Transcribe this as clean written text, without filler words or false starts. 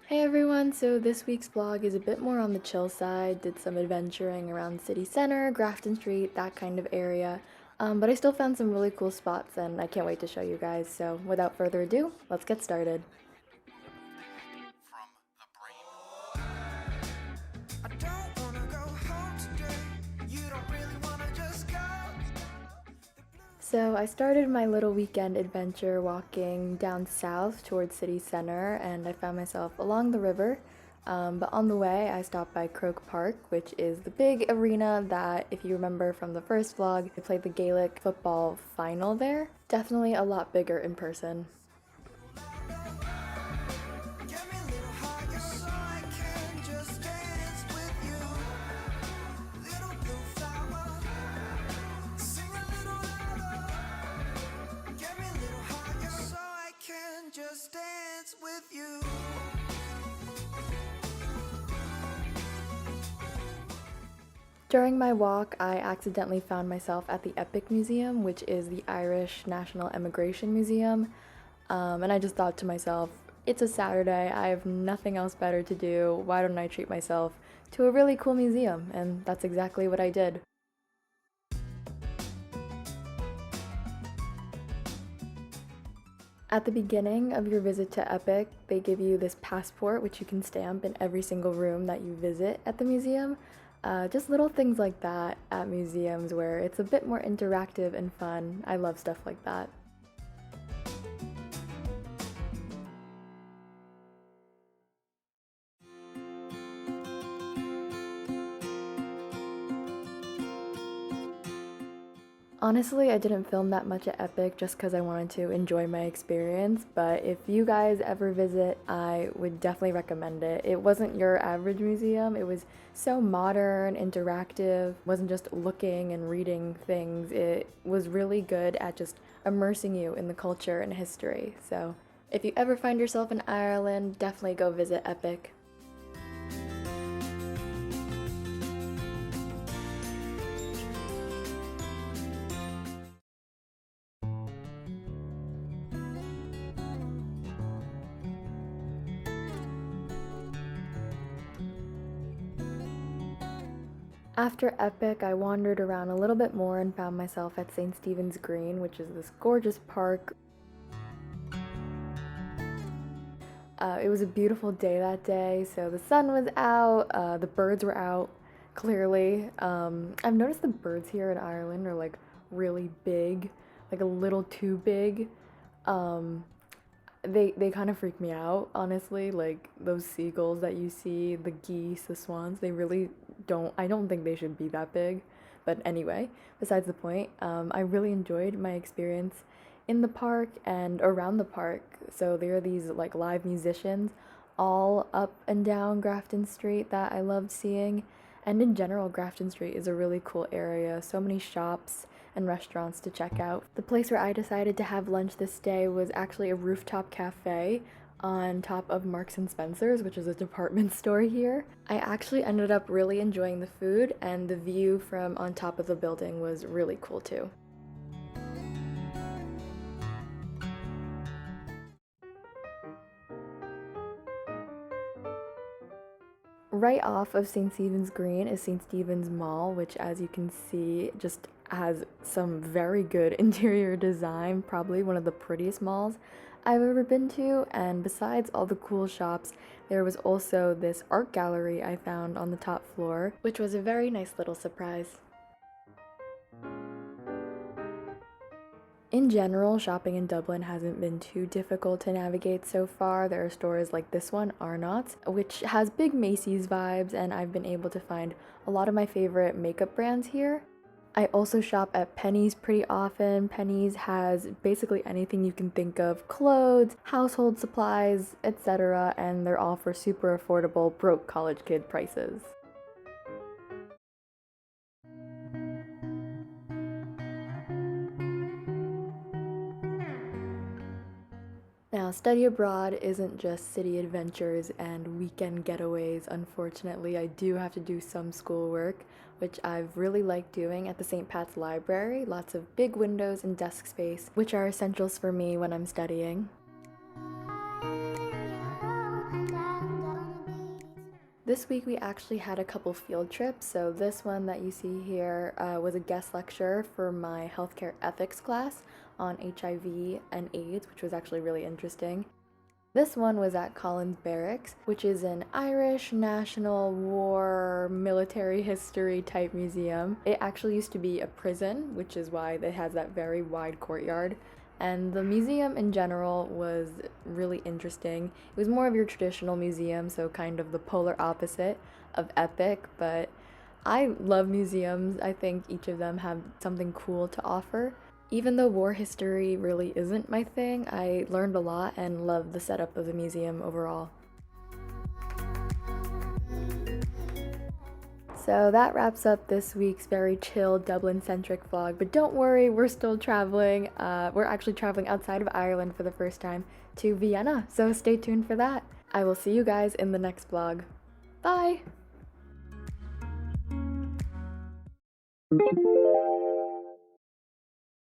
Hey everyone, so this week's vlog is a bit more on the chill side. Did some adventuring around city center, Grafton Street, that kind of area. But I still found some really cool spots and I can't wait to show you guys. So without further ado, let's get started. So I started my little weekend adventure walking down south towards city center and I found myself along the river. But on the way, I stopped by Croke Park, which is the big arena that, if you remember from the first vlog, I played the Gaelic football final there. Definitely a lot bigger in person. During my walk, I accidentally found myself at the Epic Museum, which is the Irish National Emigration Museum. And I just thought to myself, it's a Saturday, I have nothing else better to do, why don't I treat myself to a really cool museum? And that's exactly what I did. At the beginning of your visit to Epic, they give you this passport which you can stamp in every single room that you visit at the museum. Just little things like that at museums where it's a bit more interactive and fun. I love stuff like that. Honestly, I didn't film that much at Epic just because I wanted to enjoy my experience, but if you guys ever visit, I would definitely recommend it. It wasn't your average museum, it was so modern, interactive, wasn't just looking and reading things. It was really good at just immersing you in the culture and history. So if you ever find yourself in Ireland, definitely go visit Epic. After Epic, I wandered around a little bit more and found myself at St. Stephen's Green, which is this gorgeous park. It was a beautiful day that day, so the sun was out, the birds were out, clearly. I've noticed the birds here in Ireland are like really big, like a little too big. Um, they kind of freak me out, honestly. Like those seagulls that you see, the geese, the swans, they really I don't think they should be that big. But anyway, besides the point, I really enjoyed my experience in the park and around the park. So there are these like live musicians all up and down Grafton Street that I loved seeing. And in general, Grafton Street is a really cool area. So many shops and restaurants to check out. The place where I decided to have lunch this day was actually a rooftop cafe on top of Marks and Spencer's, which is a department store here. I actually ended up really enjoying the food, and the view from on top of the building was really cool too. Right off of St. Stephen's Green is St. Stephen's Mall, which, as you can see, just has some very good interior design, probably one of the prettiest malls I've ever been to. And besides all the cool shops, there was also this art gallery I found on the top floor, which was a very nice little surprise. In general, shopping in Dublin hasn't been too difficult to navigate so far. There are stores like this one, Arnott's, which has big Macy's vibes, and I've been able to find a lot of my favorite makeup brands here. I also shop at Penny's pretty often. Penny's has basically anything you can think of: clothes, household supplies, etc., and they're all for super affordable broke college kid prices. Now, study abroad isn't just city adventures and weekend getaways. Unfortunately, I do have to do some schoolwork, which I've really liked doing at the St. Pat's Library. Lots of big windows and desk space, which are essentials for me when I'm studying. This week we actually had a couple field trips. So this one that you see here was a guest lecture for my healthcare ethics class on HIV and AIDS, which was actually really interesting. This one was at Collins Barracks, which is an Irish National War military history type museum. It actually used to be a prison, which is why it has that very wide courtyard. And the museum in general was really interesting. It was more of your traditional museum, so kind of the polar opposite of epic, but I love museums. I think each of them have something cool to offer. Even though war history really isn't my thing, I learned a lot and loved the setup of the museum overall. So that wraps up this week's very chill Dublin-centric vlog, but don't worry, we're still traveling. We're actually traveling outside of Ireland for the first time to Vienna, so stay tuned for that. I will see you guys in the next vlog. Bye!